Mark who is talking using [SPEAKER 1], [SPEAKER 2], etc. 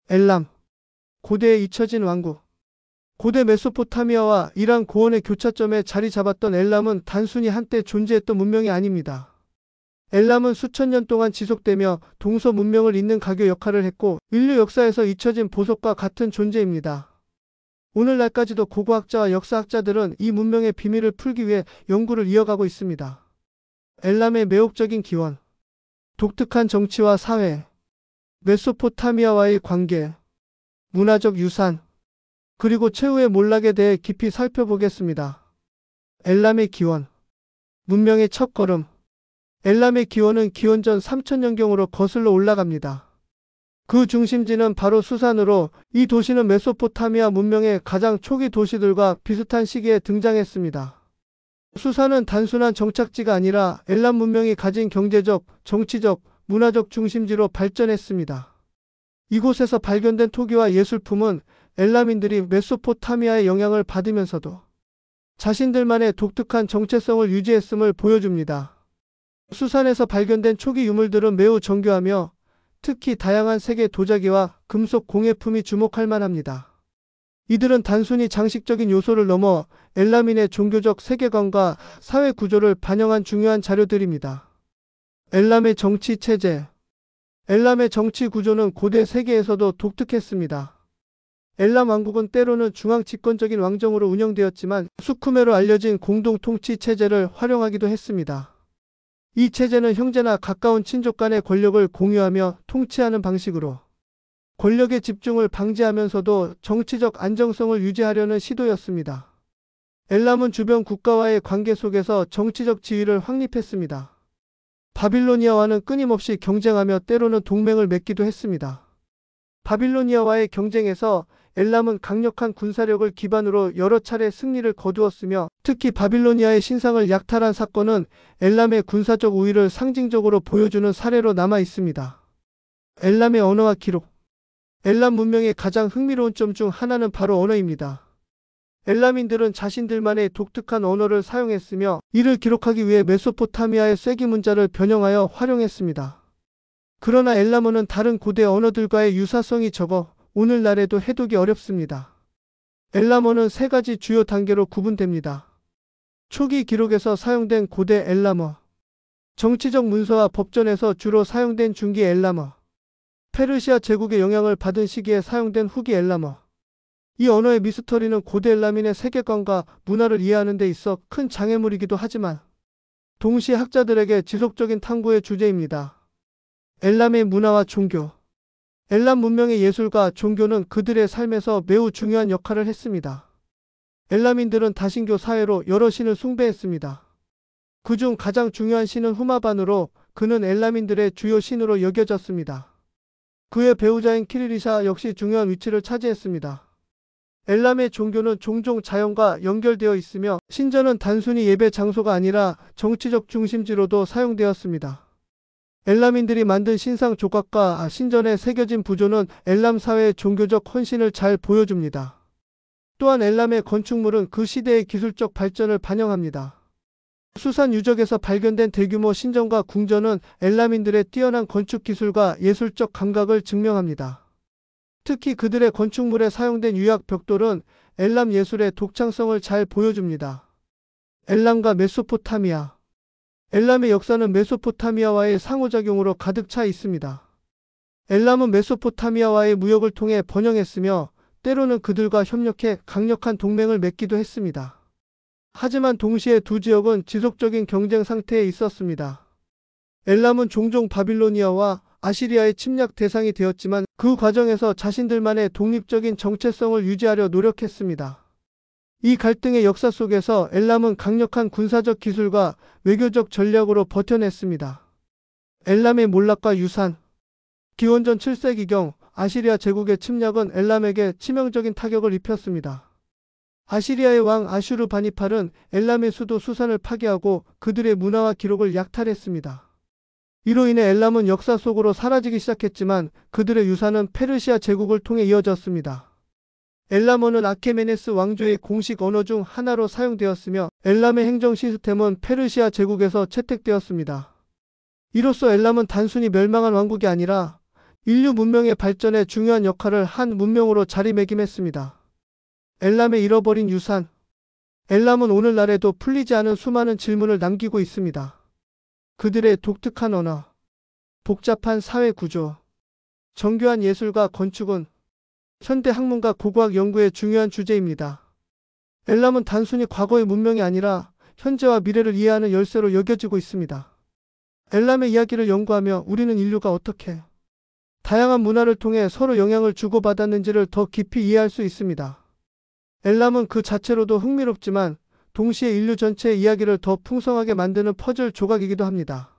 [SPEAKER 1] 엘람, 고대에 잊혀진 왕국. 고대 메소포타미아와 이란 고원의 교차점에 자리 잡았던 엘람은 단순히 한때 존재했던 문명이 아닙니다. 엘람은 수천 년 동안 지속되며 동서 문명을 잇는 가교 역할을 했고 인류 역사에서 잊혀진 보석과 같은 존재입니다. 오늘날까지도 고고학자와 역사학자들은 이 문명의 비밀을 풀기 위해 연구를 이어가고 있습니다. 엘람의 매혹적인 기원, 독특한 정치와 사회, 메소포타미아와의 관계, 문화적 유산, 그리고 최후의 몰락에 대해 깊이 살펴보겠습니다. 엘람의 기원, 문명의 첫걸음. 엘람의 기원은 기원전 3000년경으로 거슬러 올라갑니다. 그 중심지는 바로 수산으로 이 도시는 메소포타미아 문명의 가장 초기 도시들과 비슷한 시기에 등장했습니다. 수산은 단순한 정착지가 아니라 엘람 문명이 가진 경제적, 정치적, 문화적 중심지로 발전했습니다. 이곳에서 발견된 토기와 예술품은 엘람인들이 메소포타미아의 영향을 받으면서도 자신들만의 독특한 정체성을 유지했음을 보여줍니다. 수산에서 발견된 초기 유물들은 매우 정교하며 특히 다양한 색의 도자기와 금속 공예품이 주목할 만합니다. 이들은 단순히 장식적인 요소를 넘어 엘람인의 종교적 세계관과 사회 구조를 반영한 중요한 자료들입니다. 엘람의 정치 체제. 엘람의 정치 구조는 고대 세계에서도 독특했습니다. 엘람 왕국은 때로는 중앙 집권적인 왕정으로 운영되었지만 수쿠메로 알려진 공동 통치 체제를 활용하기도 했습니다. 이 체제는 형제나 가까운 친족 간의 권력을 공유하며 통치하는 방식으로 권력의 집중을 방지하면서도 정치적 안정성을 유지하려는 시도였습니다. 엘람은 주변 국가와의 관계 속에서 정치적 지위를 확립했습니다. 바빌로니아와는 끊임없이 경쟁하며 때로는 동맹을 맺기도 했습니다. 바빌로니아와의 경쟁에서 엘람은 강력한 군사력을 기반으로 여러 차례 승리를 거두었으며 특히 바빌로니아의 신상을 약탈한 사건은 엘람의 군사적 우위를 상징적으로 보여주는 사례로 남아 있습니다. 엘람의 언어와 기록. 엘람 문명의 가장 흥미로운 점 중 하나는 바로 언어입니다. 엘람인들은 자신들만의 독특한 언어를 사용했으며 이를 기록하기 위해 메소포타미아의 쐐기 문자를 변형하여 활용했습니다. 그러나 엘람어는 다른 고대 언어들과의 유사성이 적어 오늘날에도 해독이 어렵습니다. 엘람어는 세 가지 주요 단계로 구분됩니다. 초기 기록에서 사용된 고대 엘람어, 정치적 문서와 법전에서 주로 사용된 중기 엘람어, 페르시아 제국의 영향을 받은 시기에 사용된 후기 엘람어. 이 언어의 미스터리는 고대 엘람인의 세계관과 문화를 이해하는 데 있어 큰 장애물이기도 하지만 동시에 학자들에게 지속적인 탐구의 주제입니다. 엘람의 문화와 종교. 엘람 문명의 예술과 종교는 그들의 삶에서 매우 중요한 역할을 했습니다. 엘람인들은 다신교 사회로 여러 신을 숭배했습니다. 그중 가장 중요한 신은 후마반으로 그는 엘람인들의 주요 신으로 여겨졌습니다. 그의 배우자인 키리리샤 역시 중요한 위치를 차지했습니다. 엘람의 종교는 종종 자연과 연결되어 있으며 신전은 단순히 예배 장소가 아니라 정치적 중심지로도 사용되었습니다. 엘람인들이 만든 신상 조각과 신전에 새겨진 부조는 엘람 사회의 종교적 헌신을 잘 보여줍니다. 또한 엘람의 건축물은 그 시대의 기술적 발전을 반영합니다. 수산 유적에서 발견된 대규모 신전과 궁전은 엘람인들의 뛰어난 건축 기술과 예술적 감각을 증명합니다. 특히 그들의 건축물에 사용된 유약 벽돌은 엘람 예술의 독창성을 잘 보여줍니다. 엘람과 메소포타미아. 엘람의 역사는 메소포타미아와의 상호작용으로 가득 차 있습니다. 엘람은 메소포타미아와의 무역을 통해 번영했으며 때로는 그들과 협력해 강력한 동맹을 맺기도 했습니다. 하지만 동시에 두 지역은 지속적인 경쟁 상태에 있었습니다. 엘람은 종종 바빌로니아와 아시리아의 침략 대상이 되었지만 그 과정에서 자신들만의 독립적인 정체성을 유지하려 노력했습니다. 이 갈등의 역사 속에서 엘람은 강력한 군사적 기술과 외교적 전략으로 버텨냈습니다. 엘람의 몰락과 유산. 기원전 7세기경 아시리아 제국의 침략은 엘람에게 치명적인 타격을 입혔습니다. 아시리아의 왕 아슈르바니팔은 엘람의 수도 수산을 파괴하고 그들의 문화와 기록을 약탈했습니다. 이로 인해 엘람은 역사 속으로 사라지기 시작했지만 그들의 유산은 페르시아 제국을 통해 이어졌습니다. 엘람어는 아케메네스 왕조의 공식 언어 중 하나로 사용되었으며 엘람의 행정 시스템은 페르시아 제국에서 채택되었습니다. 이로써 엘람은 단순히 멸망한 왕국이 아니라 인류 문명의 발전에 중요한 역할을 한 문명으로 자리매김했습니다. 엘람의 잃어버린 유산. 엘람은 오늘날에도 풀리지 않은 수많은 질문을 남기고 있습니다. 그들의 독특한 언어, 복잡한 사회 구조, 정교한 예술과 건축은 현대 학문과 고고학 연구의 중요한 주제입니다. 엘람은 단순히 과거의 문명이 아니라 현재와 미래를 이해하는 열쇠로 여겨지고 있습니다. 엘람의 이야기를 연구하며 우리는 인류가 어떻게 다양한 문화를 통해 서로 영향을 주고받았는지를 더 깊이 이해할 수 있습니다. 엘람은 그 자체로도 흥미롭지만 동시에 인류 전체의 이야기를 더 풍성하게 만드는 퍼즐 조각이기도 합니다.